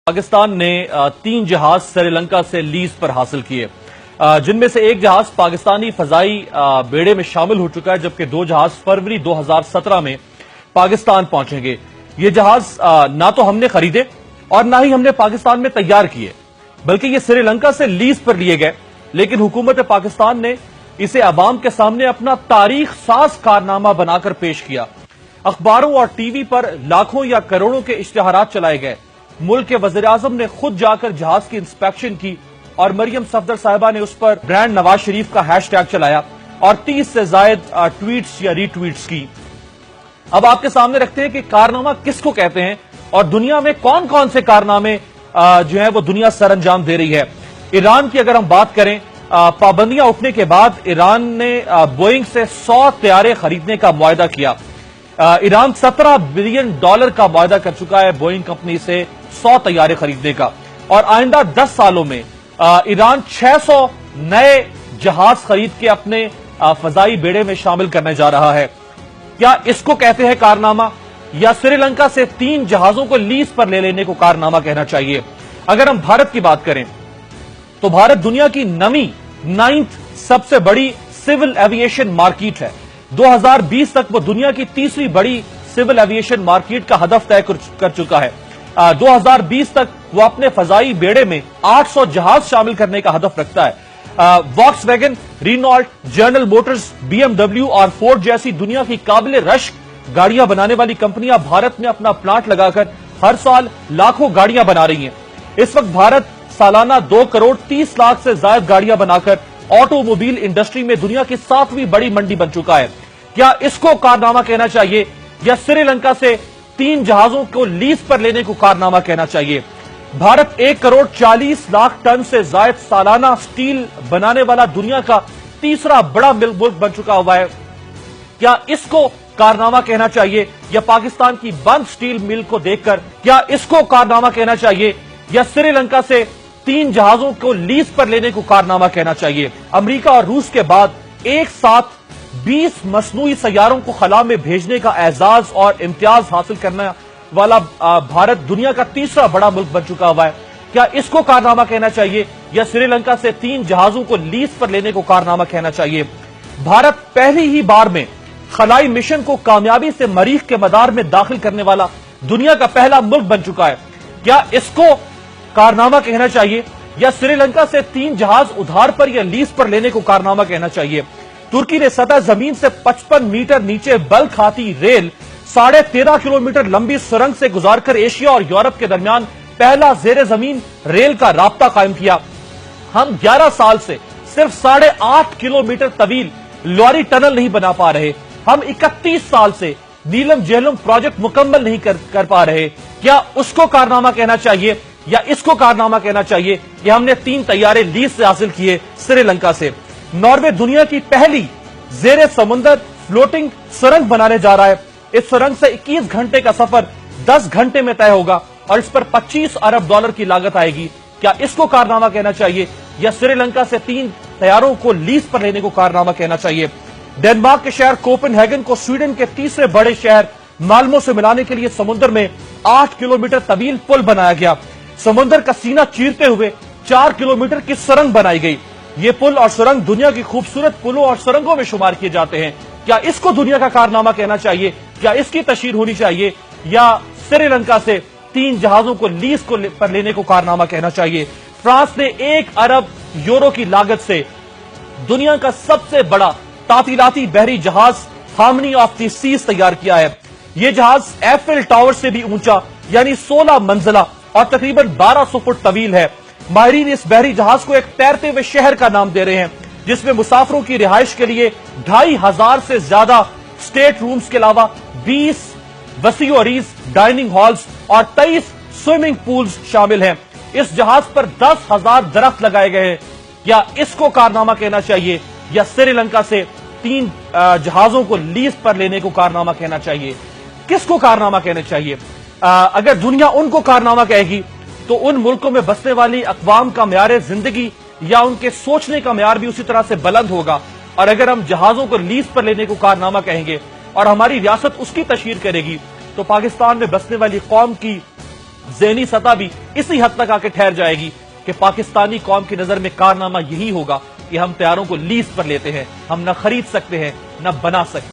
پاکستان نے 3 جہاز سری لنکا سے لیز پر حاصل کیے، جن میں سے ایک جہاز پاکستانی فضائی بیڑے میں شامل ہو چکا ہے، جبکہ 2 جہاز فروری 2017 میں پاکستان پہنچیں گے۔ یہ جہاز نہ تو ہم نے خریدے اور نہ ہی ہم نے پاکستان میں تیار کیے، بلکہ یہ سری لنکا سے لیز پر لیے گئے، لیکن حکومت پاکستان نے اسے عوام کے سامنے اپنا تاریخ ساز کارنامہ بنا کر پیش کیا۔ اخباروں اور ٹی وی پر لاکھوں یا کروڑوں کے اشتہارات چلائے گئے۔ ملک کے وزیراعظم نے خود جا کر جہاز کی انسپیکشن کی اور مریم صفدر صاحبہ نے اس پر برانڈ نواز شریف کا ہیش ٹیگ چلایا اور 30 سے زائد ٹویٹس یا ری ٹویٹس کی۔ اب آپ کے سامنے رکھتے ہیں کہ کارنامہ کس کو کہتے ہیں اور دنیا میں کون کون سے کارنامے جو ہیں وہ دنیا سر انجام دے رہی ہے۔ ایران کی اگر ہم بات کریں، پابندیاں اٹھنے کے بعد ایران نے بوئنگ سے 100 طیارے خریدنے کا معاہدہ کیا۔ ایران $17 بلین کا معاہدہ کر چکا ہے بوئنگ کمپنی سے 100 طیارے خریدنے کا، اور آئندہ 10 سالوں میں ایران 600 نئے جہاز خرید کے اپنے فضائی بیڑے میں شامل کرنے جا رہا ہے۔ کیا اس کو کہتے ہیں کارنامہ، یا سری لنکا سے 3 جہازوں کو لیز پر لے لینے کو کارنامہ کہنا چاہیے؟ اگر ہم بھارت کی بات کریں تو بھارت دنیا کی 9ویں سب سے بڑی سول ایویشن مارکیٹ ہے۔ 2020 تک وہ دنیا کی 3ری بڑی سول ایویشن مارکیٹ کا ہدف طے کر چکا ہے۔ 2020 تک وہ اپنے فضائی بیڑے میں 800 جہاز شامل کرنے کا ہدف رکھتا ہے۔ Volkswagen, Renault, General Motors, BMW اور فورڈ جیسی دنیا کی قابل رشک گاڑیاں بنانے والی کمپنیاں بھارت میں اپنا پلانٹ لگا کر ہر سال لاکھوں گاڑیاں بنا رہی ہیں۔ اس وقت بھارت سالانہ 2 کروڑ 30 لاکھ سے زائد گاڑیاں بنا کر آٹو موبائل انڈسٹری میں دنیا کی 7ویں بڑی منڈی بن چکا ہے۔ کیا اس کو کارنامہ کہنا چاہیے، یا سری لنکا سے 3 جہازوں کو لیز پر لینے کو کارنامہ کہنا چاہیے؟ بھارت 1 کروڑ 40 لاکھ ٹن سے زائد سالانہ سٹیل بنانے والا دنیا کا 3را بڑا ملک بن چکا ہوا ہے۔ کیا اس کو کارنامہ کہنا چاہیے، یا پاکستان کی بند سٹیل مل کو دیکھ کر کیا اس کو کارنامہ کہنا چاہیے، یا سری لنکا سے 3 جہازوں کو لیز پر لینے کو کارنامہ کہنا چاہیے؟ امریکہ اور روس کے بعد ایک ساتھ 20 مصنوعی سیاروں کو خلا میں بھیجنے کا اعزاز اور امتیاز حاصل کرنے والا بھارت دنیا کا 3را بڑا ملک بن چکا ہوا ہے۔ کیا اس کو کارنامہ کہنا چاہیے، یا سری لنکا سے 3 جہازوں کو لیز پر لینے کو کارنامہ کہنا چاہیے؟ بھارت پہلی ہی بار میں خلائی مشن کو کامیابی سے مریخ کے مدار میں داخل کرنے والا دنیا کا پہلا ملک بن چکا ہے۔ کیا اس کو کارنامہ کہنا چاہیے، یا سری لنکا سے 3 جہاز ادھار پر یا لیز پر لینے کو کارنامہ کہنا چاہیے؟ ترکی نے سطح زمین سے 55 میٹر نیچے بل کھاتی ریل 13.5 کلومیٹر لمبی سرنگ سے گزار کر ایشیا اور یورپ کے درمیان پہلا زیر زمین ریل کا رابطہ قائم کیا۔ ہم 11 سال سے صرف 8.5 کلومیٹر طویل لواری ٹنل نہیں بنا پا رہے۔ ہم 31 سال سے نیلم جہلم پروجیکٹ مکمل نہیں کر پا رہے۔ کیا اس کو کارنامہ کہنا چاہیے، یا اس کو کارنامہ کہنا چاہیے کہ ہم نے 3 طیارے لیز سے حاصل کیے سری لنکا سے؟ ناروے دنیا کی پہلی زیر سمندر فلوٹنگ سرنگ بنانے جا رہا ہے۔ اس سرنگ سے 21 گھنٹے کا سفر 10 گھنٹے میں طے ہوگا اور اس پر $25 ارب کی لاگت آئے گی۔ کیا اس کو کارنامہ کہنا چاہیے، یا سری لنکا سے 3 طیاروں کو لیز پر لینے کو کارنامہ کہنا چاہیے؟ ڈنمارک کے شہر کوپن ہیگن کو سویڈن کے 3رے بڑے شہر مالمو سے ملانے کے لیے سمندر میں 8 کلومیٹر طویل پل بنایا گیا۔ سمندر کا سینہ چیرتے ہوئے 4 کلومیٹر کی سرنگ بنائی گئی۔ یہ پل اور سرنگ دنیا کی خوبصورت پلوں اور سرنگوں میں شمار کیے جاتے ہیں۔ کیا اس کو دنیا کا کارنامہ کہنا چاہیے، کیا اس کی تشہیر ہونی چاہیے، یا سری لنکا سے 3 جہازوں کو لیز پر لینے کو کارنامہ کہنا چاہیے؟ فرانس نے 1 ارب یورو کی لاگت سے دنیا کا سب سے بڑا تعطیلاتی بحری جہاز ہارمنی آف دی سیز تیار کیا ہے۔ یہ جہاز ایفل ٹاور سے بھی اونچا یعنی 16 منزلہ اور تقریباً 1200 فٹ طویل ہے۔ ماہرین اس بحری جہاز کو ایک تیرتے ہوئے شہر کا نام دے رہے ہیں، جس میں مسافروں کی رہائش کے لیے 2500 سے زیادہ سٹیٹ رومز کے علاوہ 20 وسیع و عریض ڈائننگ ہالز اور 23 سوئمنگ پولز شامل ہیں۔ اس جہاز پر 10,000 درخت لگائے گئے ہیں۔ کیا اس کو کارنامہ کہنا چاہیے، یا سری لنکا سے 3 جہازوں کو لیز پر لینے کو کارنامہ کہنا چاہیے؟ کس کو کارنامہ کہنا چاہیے؟ اگر دنیا ان کو کارنامہ کہے گی تو ان ملکوں میں بسنے والی اقوام کا معیار زندگی یا ان کے سوچنے کا معیار بھی اسی طرح سے بلند ہوگا۔ اور اگر ہم جہازوں کو لیز پر لینے کو کارنامہ کہیں گے اور ہماری ریاست اس کی تشہیر کرے گی، تو پاکستان میں بسنے والی قوم کی ذہنی سطح بھی اسی حد تک آ کے ٹھہر جائے گی کہ پاکستانی قوم کی نظر میں کارنامہ یہی ہوگا کہ ہم طیاروں کو لیز پر لیتے ہیں، ہم نہ خرید سکتے ہیں نہ بنا سکتے